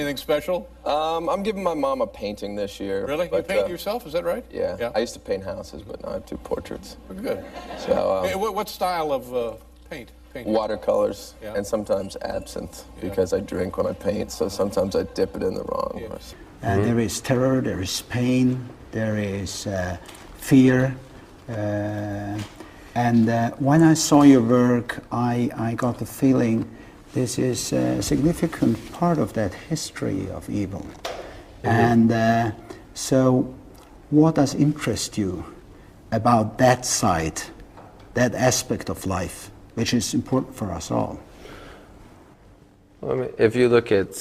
anything special? I'm giving my mom a painting this year. Really? You paint yourself? Is that right? Yeah. I used to paint houses, but now I do portraits. Good. So. Hey, what style of paint? Watercolors, and sometimes absinthe, because I drink when I paint, so sometimes I dip it in the wrong. There is terror, there is pain, there is fear. And when I saw your work, I got the feeling this is a significant part of that history of evil. And so what does interest you about that side, that aspect of life, which is important for us all? Well, I mean, if you look at,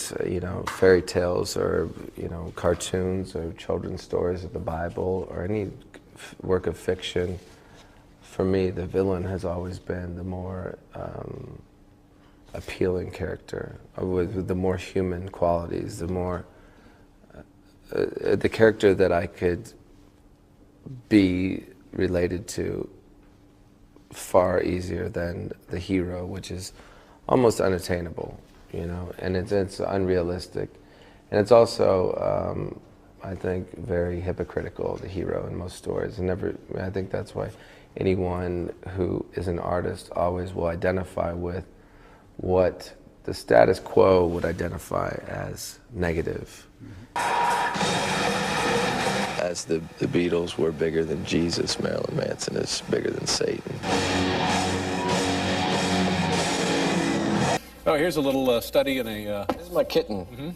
fairy tales or, cartoons or children's stories of the Bible or any work of fiction, for me, the villain has always been the more appealing character, with the more human qualities, the more, the character that I could be related to far easier than the hero, which is almost unattainable, and it's unrealistic. And it's also, I think, very hypocritical, the hero in most stories. I think that's why anyone who is an artist always will identify with what the status quo would identify as negative. As the Beatles were bigger than Jesus, Marilyn Manson is bigger than Satan. Oh, here's a little study in a... This is my kitten.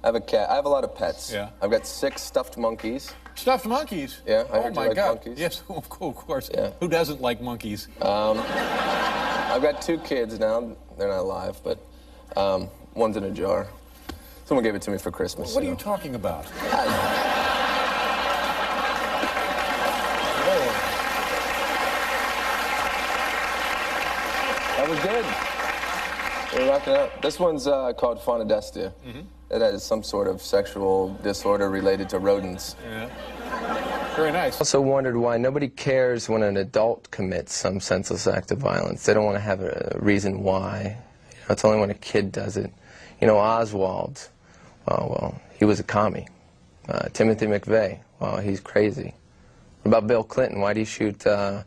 I have a cat. I have a lot of pets. Yeah. I've got 6 stuffed monkeys. Stuffed monkeys? Yeah, I heard you like monkeys. Yes, of course. Yeah. Who doesn't like monkeys? I've got 2 kids now. They're not alive, but one's in a jar. Someone gave it to me for Christmas. What are you talking about? That was good. We're rocking it up. This one's called Faunodestia. It has some sort of sexual disorder related to rodents. Yeah. Very nice. I also wondered why nobody cares when an adult commits some senseless act of violence. They don't want to have a reason why. It's only when a kid does it. Oswald, well, he was a commie. Timothy McVeigh, well, he's crazy. What about Bill Clinton? Why did he shoot all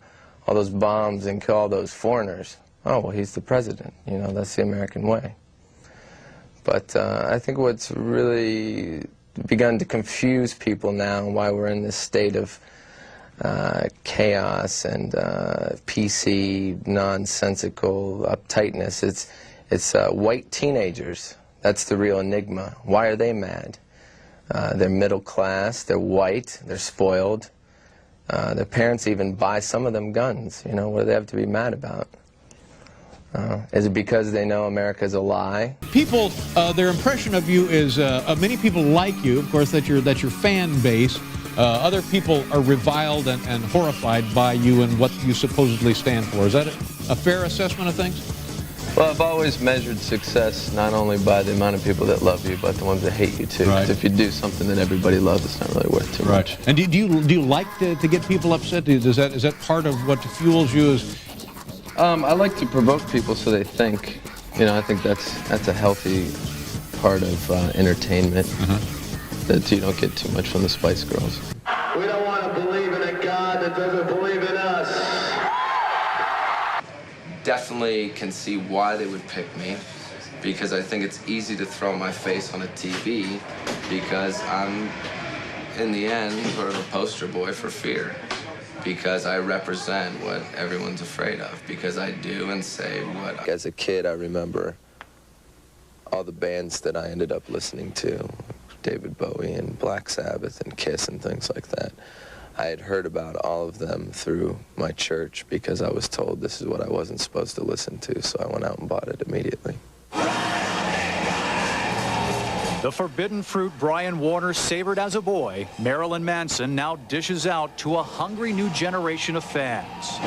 those bombs and kill all those foreigners? Oh, well, he's the president. That's the American way. But I think what's really begun to confuse people now, and why we're in this state of chaos and PC, nonsensical uptightness, it's white teenagers. That's the real enigma. Why are they mad? They're middle class, they're white, they're spoiled. Their parents even buy some of them guns. What do they have to be mad about? Is it because they know America's a lie? People, their impression of you is, many people like you, of course, that's your fan base. Other people are reviled and horrified by you and what you supposedly stand for. Is that a fair assessment of things? Well, I've always measured success not only by the amount of people that love you, but the ones that hate you too. Right. If you do something that everybody loves, it's not really worth too much. And do you like to get people upset? Is that part of what fuels you? I like to provoke people so they think. I think that's a healthy part of entertainment. That you don't get too much from the Spice Girls. We don't want to believe in a God that doesn't believe in us. Definitely can see why they would pick me, because I think it's easy to throw my face on a TV, because I'm, in the end, sort of a poster boy for fear. Because I represent what everyone's afraid of, because I do and say what... As a kid, I remember all the bands that I ended up listening to, David Bowie and Black Sabbath and Kiss and things like that. I had heard about all of them through my church because I was told this is what I wasn't supposed to listen to, so I went out and bought it immediately. The forbidden fruit Brian Warner savored as a boy, Marilyn Manson now dishes out to a hungry new generation of fans.